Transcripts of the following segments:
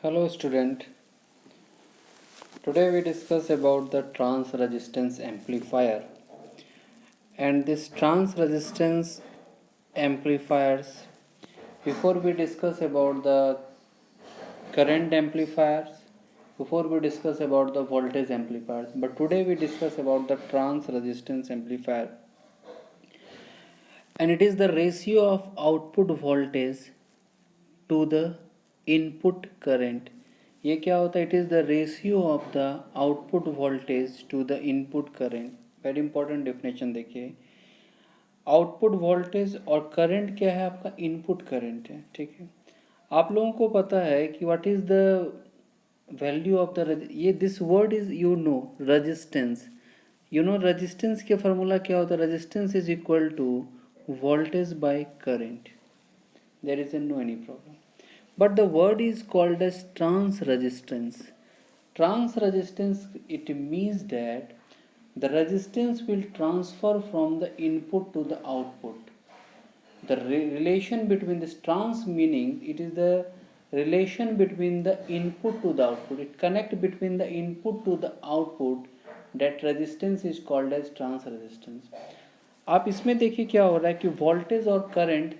Hello student, today we discuss about the trans resistance amplifier and this trans resistance amplifiers. Before we discuss about the current amplifiers, before we discuss about the voltage amplifiers, but today we discuss about the trans resistance amplifier, and it is the ratio of output voltage to the input current. ये क्या होता है? It is the ratio of the output voltage to the input current. Very important definition देखिए. Output voltage और current क्या है? आपका input current है. ठीक है, आप लोगों को पता है कि what is the value of the, ये this word is you know resistance. You know resistance के फार्मूला क्या होता है? Resistance is equal to voltage by current. There is no any problem. But the word is called as trans resistance. Trans resistance, it means that the resistance will transfer from the input to the output. The relation between this trans meaning, it is the relation between the input to the output. It connect between the input to the output. That resistance is called as trans resistance. आप इसमें देखिए क्या हो रहा है कि voltage और current,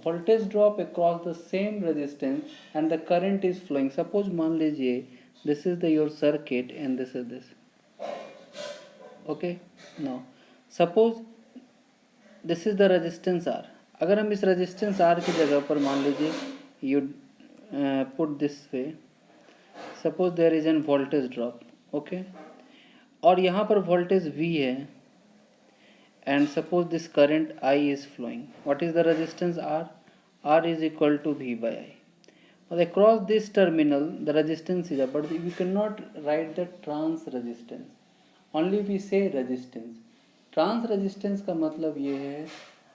voltage drop across the same resistance and the current is flowing. Suppose मान लीजिए this is the your circuit and this is this. Okay, now suppose this is the resistance R. अगर हम इस resistance R की जगह पर मान लीजिए you put this way, suppose there is an voltage drop. Okay, और यहाँ पर वोल्टेज वी है and suppose this current I is flowing. What is the resistance R? R is equal to V by I. But across this terminal the resistance is up, but we cannot write the trans resistance. Only we say resistance. Trans resistance का मतलब ये है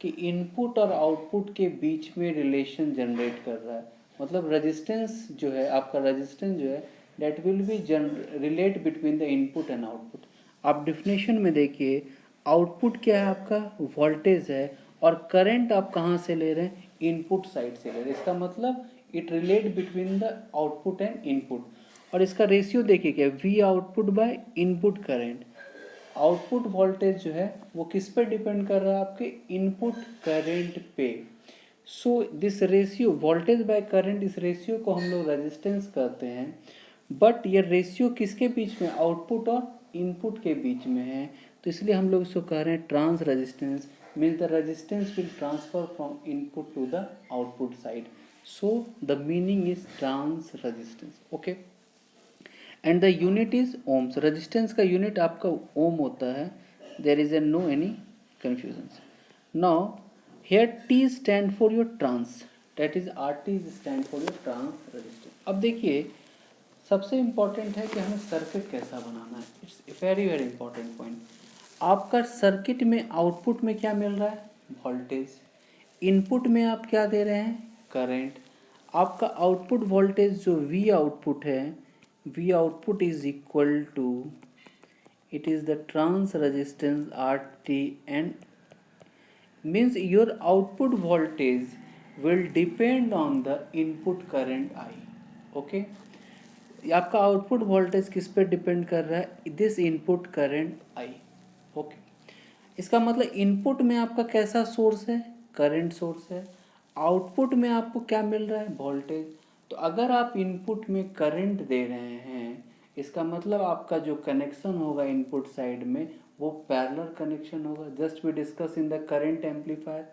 कि input और output के बीच में relation generate कर रहा है. मतलब रेजिस्टेंस जो है, आपका रेजिस्टेंस जो है, that will be relate between the input and output. आप डिफिनेशन में देखिए, आउटपुट क्या है? आपका वोल्टेज है, और करंट आप कहाँ से ले रहे हैं? इनपुट साइड से ले रहे हैं. इसका मतलब it relate between the output and input. और इसका रेशियो देखिए क्या, we output by input current. Output voltage जो है वो किस पे डिपेंड कर रहा है? आपके इनपुट करंट पे. So this ratio voltage by current, इस रेशियो को हम लोग रेजिस्टेंस कहते हैं. बट ये रेशियो किसके बीच में? आउटपुट और इनपुट के बीच में है. तो इसलिए हम लोग इसको कह रहे हैं trans resistance. Means the resistance will transfer from input to the output side. So the meaning is trans resistance. Okay, and the unit is ohms. Resistance का यूनिट आपका ओम होता है. There is a no any confusion. Now here T stand for your trans, that is R T stand for your trans resistance. अब देखिए, सबसे important है कि हमें सर्किट कैसा बनाना है. It's very very important point. आपका सर्किट में आउटपुट में क्या मिल रहा है? वोल्टेज. इनपुट में आप क्या दे रहे हैं? करंट. आपका आउटपुट वोल्टेज जो वी आउटपुट है, V output is equal to, it is the trans resistance R T. And means your output voltage will depend on the input current I. Okay, आपका output voltage किस पे depend कर रहा है? This input current I. Okay, इसका मतलब input में आपका कैसा सोर्स है? करंट सोर्स है. आउटपुट में आपको क्या मिल रहा है? वोल्टेज. तो अगर आप इनपुट में करंट दे रहे हैं, इसका मतलब आपका जो कनेक्शन होगा इनपुट साइड में वो पैरेलल कनेक्शन होगा. Just we discuss in the current amplifier.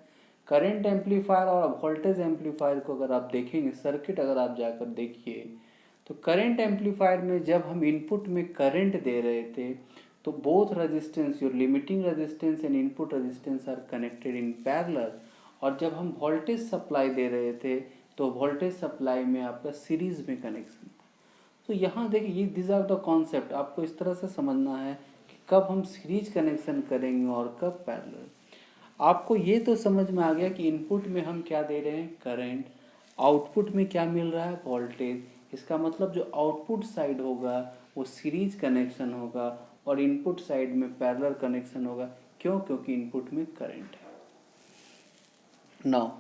Current amplifier और वोल्टेज एम्पलीफायर को अगर आप देखेंगे, सर्किट अगर आप जाकर देखिए, तो करंट एम्पलीफायर में जब हम इनपुट में करंट दे रहे थे तो both resistance, your limiting resistance and input resistance R connected in parallel. और जब हम वोल्टेज सप्लाई दे रहे थे तो वोल्टेज सप्लाई में आपका सीरीज में कनेक्शन. तो यहाँ देखिए, ये दिस आर द कॉन्सेप्ट. आपको इस तरह से समझना है कि कब हम सीरीज कनेक्शन करेंगे और कब पैरेलल. आपको ये तो समझ में आ गया कि इनपुट में हम क्या दे रहे हैं? करंट. आउटपुट में क्या मिल रहा है? वोल्टेज. इसका मतलब जो आउटपुट साइड होगा वो सीरीज कनेक्शन होगा और इनपुट साइड में पैरेलल कनेक्शन होगा. क्यों? क्योंकि इनपुट में करंट है. Now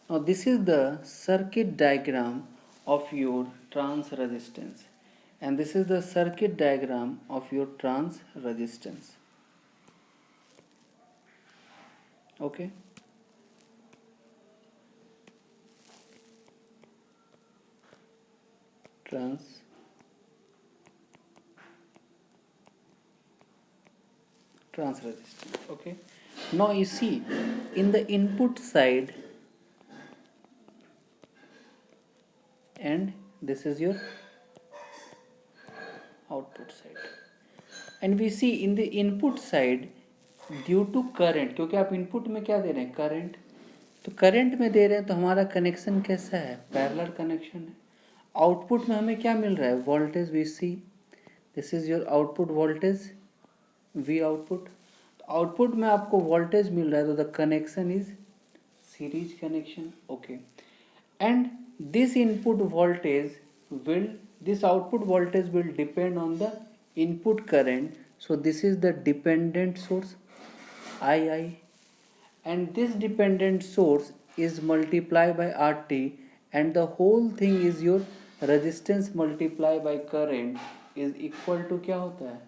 this is the circuit diagram of your trans resistance, and this is the circuit diagram of your trans resistance. Okay, trans resistance. Okay, now you see in the input side, and this is your output side, and we see in the input side due to current, क्योंकि आप input में क्या दे रहे हैं, current, तो current में दे रहे हैं तो हमारा कनेक्शन कैसा है, पैरेलल कनेक्शन है। आउटपुट में हमें क्या मिल रहा है, voltage V see, this is your output voltage V output. Output में आपको वोल्टेज मिल रहा है तो the connection is series connection. Okay, and this input voltage will this output voltage will depend on the input current, so this is the dependent source II, and this dependent source is multiplied by RT, and the whole thing is your resistance multiplied by current is equal to क्या होता है,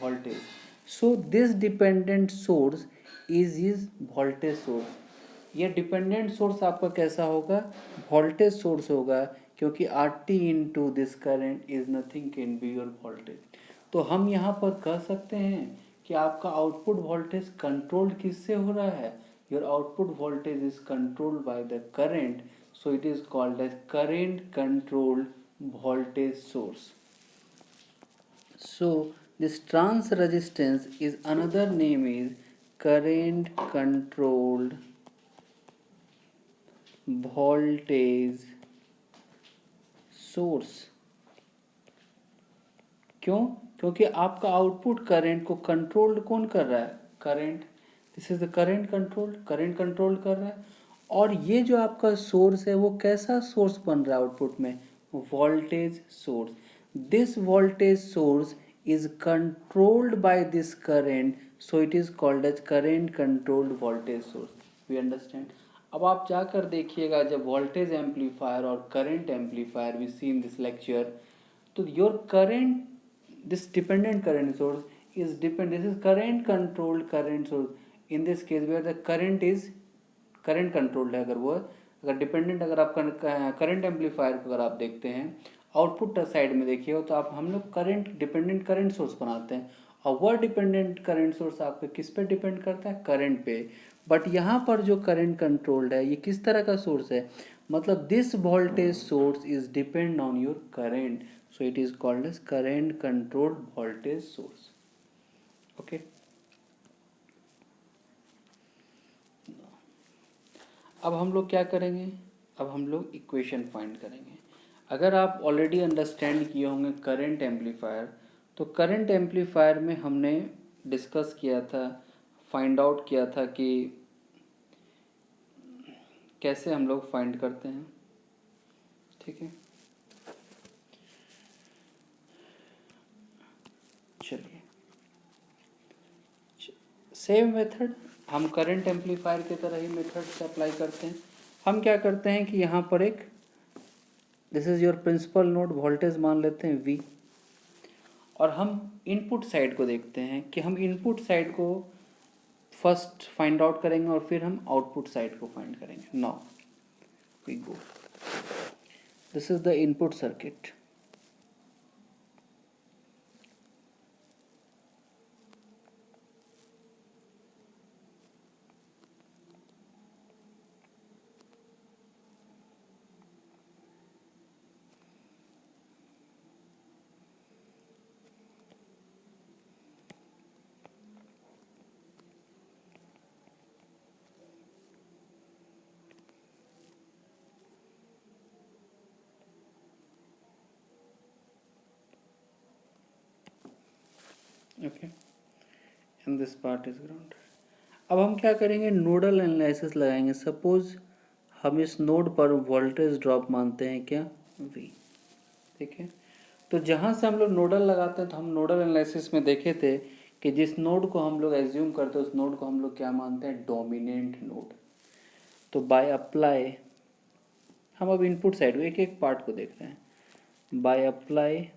voltage. So this dependent source is voltage source. ये dependent source आपका कैसा होगा, voltage source होगा, क्योंकि R T into this current is nothing can be your voltage. तो हम यहाँ पर कह सकते हैं कि आपका आउटपुट वोल्टेज कंट्रोल किससे हो रहा है, your output voltage is controlled by the current, so it is called as current controlled voltage source. So this trans resistance is another name is current controlled voltage source. क्यों, क्योंकि आपका output current को controlled कौन कर रहा है, current, this is the current control कर रहा है। और ये जो आपका सोर्स है वो कैसा सोर्स बन रहा है आउटपुट में, voltage source. This voltage source is controlled by this current, so it is called as current controlled voltage source. We understand. अब आप जाकर देखिएगा जब वोल्टेज एम्पलीफायर और current amplifier we see in this lecture, तो your current, this dependent current source is depend, this is current controlled current source in this case where the current is current controlled है। अगर dependent, अगर आप current amplifier को अगर आप देखते हैं आउटपुट साइड में देखिए तो आप हम लोग करंट डिपेंडेंट करंट सोर्स बनाते हैं, और वह डिपेंडेंट करंट सोर्स आपके किस पे डिपेंड करता है, करंट पे। बट यहाँ पर जो करंट कंट्रोल्ड है ये किस तरह का सोर्स है, मतलब this voltage source is depend on your current, so it is called as current controlled voltage source. Okay, अब हम लोग क्या करेंगे, अब हम लोग इक्वेशन फाइंड करेंगे। अगर आप ऑलरेडी अंडरस्टैंड किए होंगे करंट एम्पलीफायर, तो करंट एम्पलीफायर में हमने डिस्कस किया था, फाइंड आउट किया था कि कैसे हम लोग फाइंड करते हैं। ठीक है, चलिए सेम मेथड हम करंट एम्पलीफायर की तरह ही मेथड से अप्लाई करते हैं। हम क्या करते हैं कि यहाँ पर एक, this is your principal node, voltage मान लेते हैं V, और हम इनपुट साइड को देखते हैं कि हम इनपुट साइड को फर्स्ट फाइंड आउट करेंगे और फिर हम आउटपुट साइड को फाइंड करेंगे। Now we go, this is the input circuit. Okay, and this part is ground. अब हम क्या करेंगे, नोडल एनालिसिस लगाएंगे। सपोज हम इस नोड पर वोल्टेज ड्रॉप मानते हैं क्या, V। ठीक है, तो जहाँ से हम लोग नोडल लगाते हैं, तो हम नोडल एनालिसिस में देखे थे कि जिस नोड को हम लोग एज्यूम करते हैं उस नोड को हम लोग क्या मानते हैं, डोमिनेंट नोड। तो बाय अप्लाई हम अब इनपुट साइड एक एक पार्ट को देख रहे हैं। Bye apply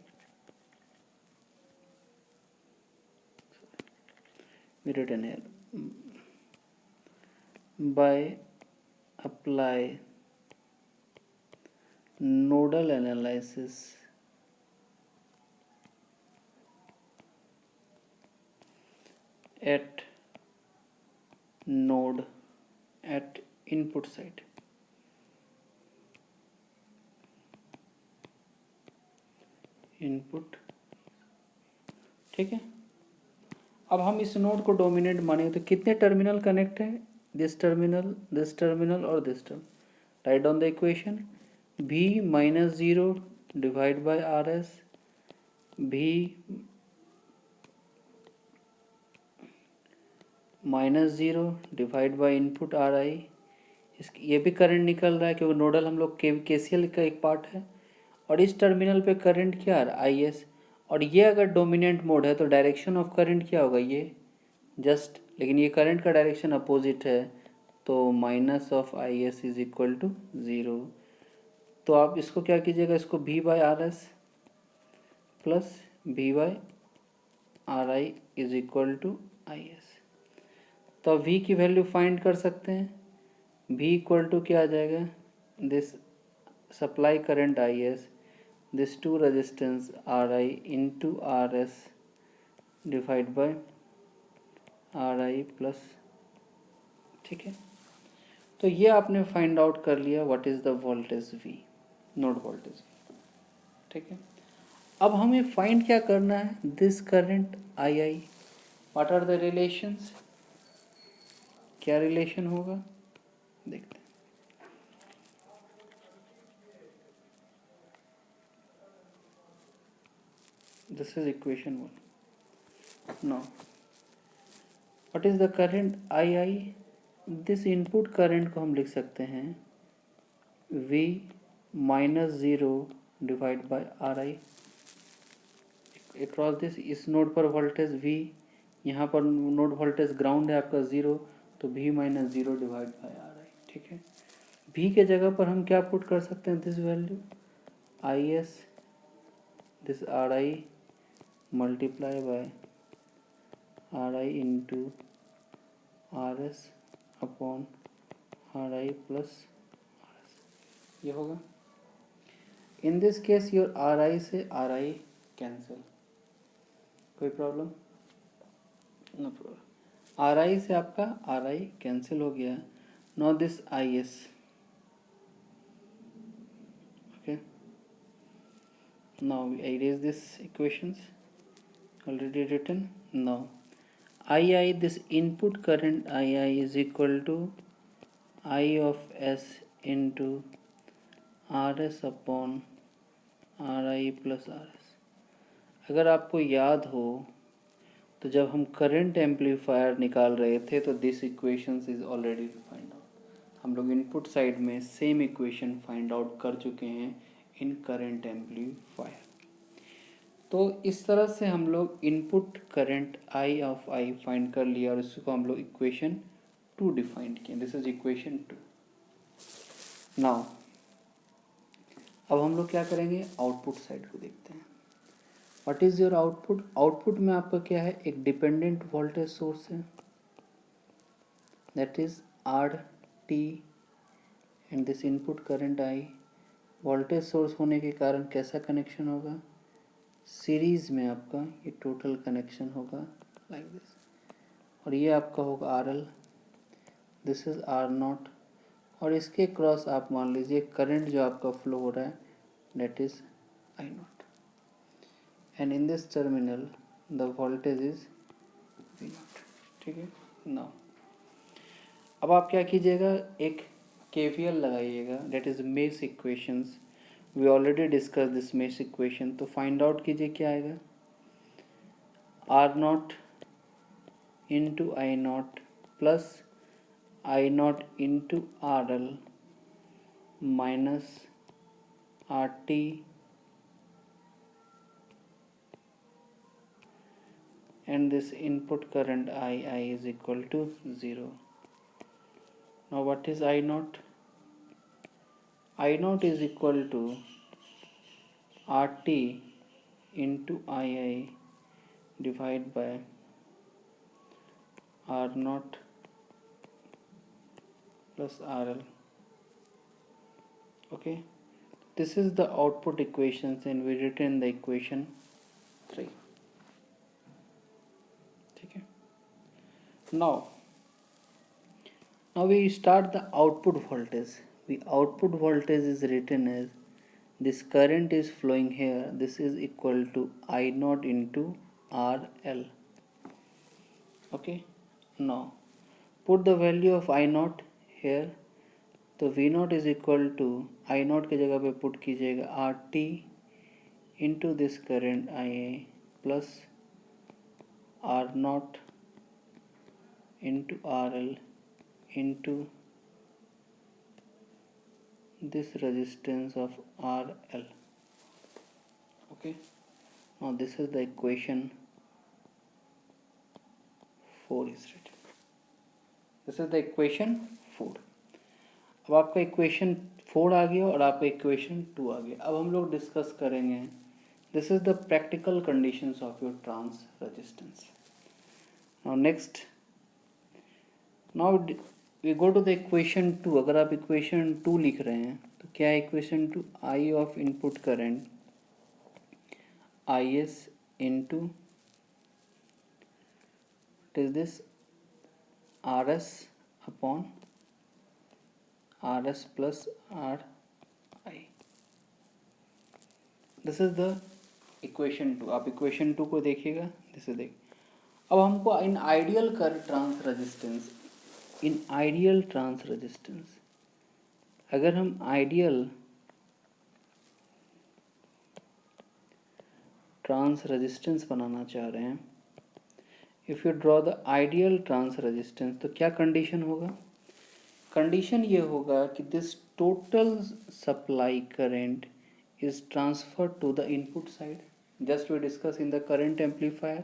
written here, by apply nodal analysis at node at input side। Input, ठीक है। अब हम इस नोड को डोमिनेट मानेंगे तो कितने टर्मिनल कनेक्ट है, दिस टर्मिनल और this term. Write down the equation, v minus zero divide by R S, v minus zero divide by input are आई। ये भी करंट निकल रहा है क्योंकि नोडल हम लोग केसीएल का एक पार्ट है। और इस टर्मिनल पे करंट क्या आ रहा है, आई एस। और ये अगर डोमिनेंट मोड है तो डायरेक्शन ऑफ करंट क्या होगा, ये जस्ट, लेकिन ये करंट का डायरेक्शन अपोजिट है तो minus of I S is equal to zero. तो आप इसको क्या कीजिएगा, इसको v by R S plus v by R I is equal to I S. तो अब v की वैल्यू फाइंड कर सकते हैं। v इक्वल टू क्या आ जाएगा, this supply current I S, this two resistance R I into R S divide by R I plus, ठीक है। तो ये आपने फाइंड आउट कर लिया what is the voltage v, node voltage, ठीक है। अब हमें फाइंड क्या करना है, this current I I, what are the relations, क्या रिलेशन होगा देखते हैं। This is equation 1। Now what is the current I I, this input current को हम लिख सकते हैं v minus zero divide by R I across this. इस नोड पर वोल्टेज v, यहाँ पर नोड वोल्टेज ग्राउंड है आपका ज़ीरो, तो v minus zero divide by R आई, ठीक है। v के जगह पर हम क्या पुट कर सकते हैं, this value I S, this R I multiply by R I into R S upon R I plus R S, ये होगा। In this case your R I से आर आई कैंसिल, कोई problem, no problem. R I से आपका R I cancel हो गया। No this I S, okay. Now I erase this equations already written. Now II, this input current II is equal to I of S into RS upon RI plus RS। अगर आपको याद हो तो जब हम current amplifier निकाल रहे थे तो this equations is already find out. हम लोग इनपुट साइड में सेम इक्वेशन फाइंड आउट कर चुके हैं इन करंट एम्पलीफायर। तो इस तरह से हम लोग input current I of I find कर लिया और इसको हम लोग इक्वेशन 2 डिफाइंड किए। This is equation 2। नाउ अब हम लोग क्या करेंगे, आउटपुट साइड को देखते हैं। What is your output, output में आपका क्या है, एक डिपेंडेंट वोल्टेज सोर्स है, that is R T and this input current I. Voltage source होने के कारण कैसा कनेक्शन होगा, सीरीज में आपका ये टोटल कनेक्शन होगा लाइक दिस। और ये आपका होगा R L, this is R not, और इसके क्रॉस आप मान लीजिए करंट जो आपका फ्लो हो रहा है that is I not, and in this terminal the voltage is V not, ठीक है। नाउ अब आप क्या कीजिएगा, एक केवीएल लगाइएगा, that is mesh equations. We already discuss this mesh equation. तो फाइंड आउट कीजिए क्या आएगा, R not into I not plus I not into R L minus R T and this input current I is equal to 0. Now what is I naught? I naught is equal to RT into II divided by R naught plus RL. Okay, this is the output equations and we written the equation 3. Okay. Now we start the output voltage. The output voltage is written as this current is flowing here. This is equal to I naught into RL. Okay. Now put the value of I naught here. तो V naught is equal to I naught की जगह पे put कीजिएगा RT into this current IA plus R naught into RL into this resistance of RL. Okay, now this is the equation 4 is written. This is the equation 4. अब आपका equation 4 आ गया और आपका equation 2 आ गया. अब हम लोग डिस्कस करेंगे this is the practical conditions of your trans resistance. Now next, now we go to the equation 2. अगर आप इक्वेशन 2 लिख रहे हैं तो क्या है equation 2? I of input current I S into what is this RS upon RS plus RI. This is the equation 2. आप equation 2 को देखिएगा. दिस इज देख. अब हमको इन आइडियल कर trans resistance, in ideal trans resistance अगर हम ideal trans resistance बनाना चाह रहे हैं, if you draw the ideal trans resistance, तो क्या कंडीशन होगा? कंडीशन ये होगा कि this total supply current is transferred to the input side. Just we discuss in the current amplifier.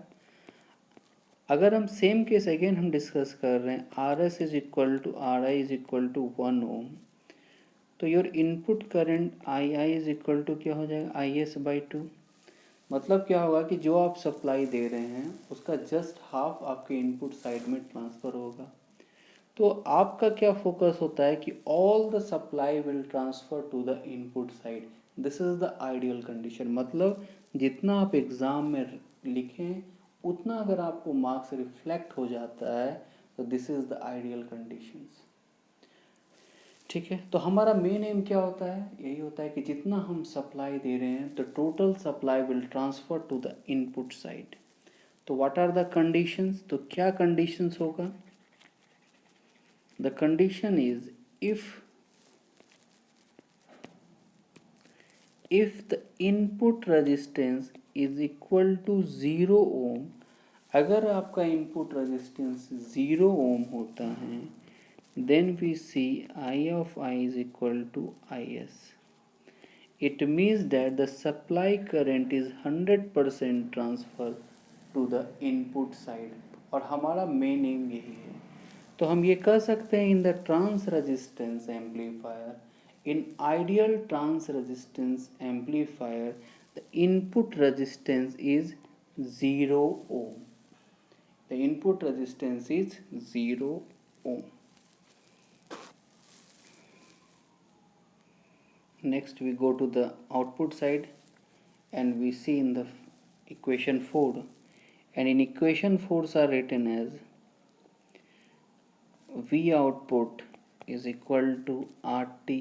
अगर हम सेम केस अगेन हम डिस्कस कर रहे हैं, R S is equal to are I is equal to 1 ohm, तो your input current I I is equal to क्या हो जाएगा? I S by 2. मतलब क्या होगा कि जो आप सप्लाई दे रहे हैं उसका जस्ट हाफ आपके इनपुट साइड में ट्रांसफ़र होगा. तो आपका क्या फोकस होता है कि all the supply will transfer to the input side. This is the ideal condition. मतलब जितना आप एग्ज़ाम में लिखें उतना अगर आपको मार्क्स रिफ्लेक्ट हो जाता है तो this is the ideal conditions. ठीक है, तो हमारा मेन एम क्या होता है? यही होता है कि जितना हम सप्लाई दे रहे हैं तो total supply will transfer to the input side. तो व्हाट आर द कंडीशंस? तो क्या कंडीशंस होगा? The condition is if the input resistance is equal to 0 ohm. अगर आपका इनपुट रेजिस्टेंस 0 ओम होता है, then we see I of I is equal to IS. It means that the supply current is 100% transfer to the input side. और हमारा main M यही है. तो हम ये कह सकते हैं in the trans resistance amplifier, in ideal trans resistance amplifier the input resistance is 0 ohm. The input resistance is 0 ohm. Next we go to the output side and we see in the equation 4, and in equation 4 are written as V output is equal to RT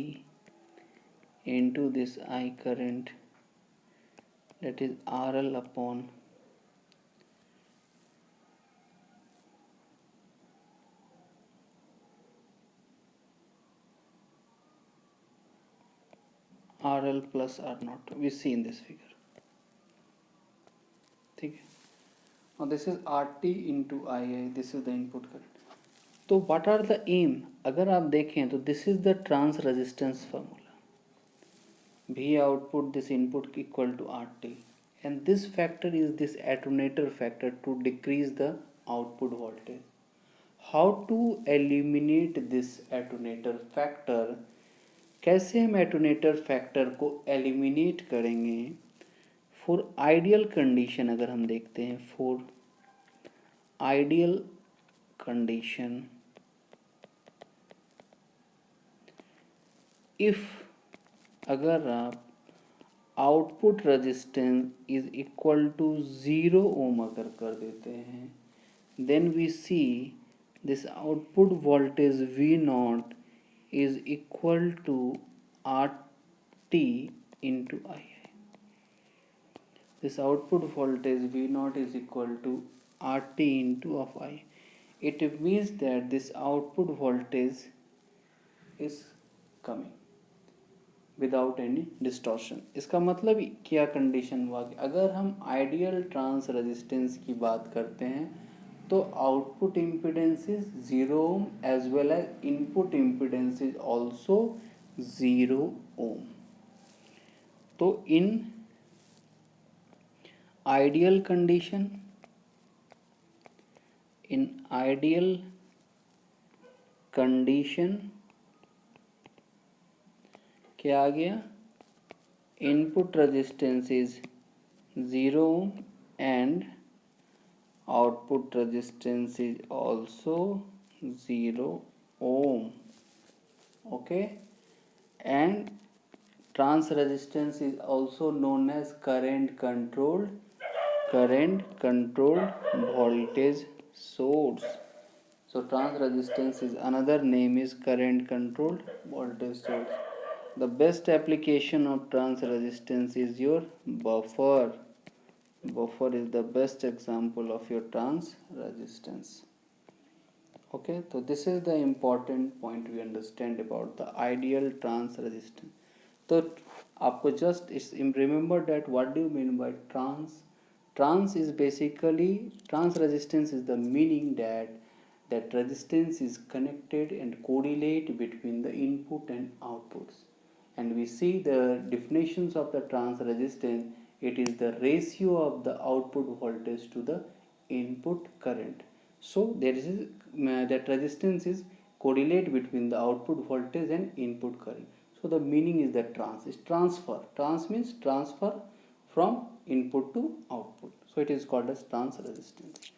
into this I current, that is RL upon RL plus R naught. We see in this figure. ठीक है. Now this is RT into II. This is the input current. तो what are the aim? अगर आप देखें तो this is the trans resistance formula. V output this input equal to RT, and this factor is this attenuator factor to decrease the output voltage. How to eliminate this attenuator factor? कैसे हम एटोनेटर factor को eliminate करेंगे? For ideal condition अगर हम देखते हैं, for ideal condition, if अगर आप output resistance is equal to 0 ohm अगर कर देते हैं, then we see this output voltage V naught is equal to RT into II. This output voltage V naught is equal to RT into of I. It means that this output voltage is coming without any distortion. इसका मतलब क्या condition हुआ कि अगर हम ideal trans resistance की बात करते हैं तो output impedance is 0 ohm as well as input impedance is also 0 ohm. तो in ideal condition, in ideal condition क्या आ गया? Input resistance is 0 ohm and output resistance is also 0 ohm. Okay, and trans resistance is also known as current controlled voltage source. So trans resistance is another name is current controlled voltage source. The best application of trans resistance is your buffer. Buffer is the best example of your trans resistance. Okay, so this is the important point we understand about the ideal trans resistance. So आपको just remember that what do you mean by trans? Trans is basically, trans resistance is the meaning that resistance is connected and correlate between the input and outputs. And we see the definitions of the trans resistance. It is the ratio of the output voltage to the input current. So there is that resistance is correlate between the output voltage and input current. So the meaning is that trans is transfer. Trans means transfer from input to output. So it is called as trans resistance.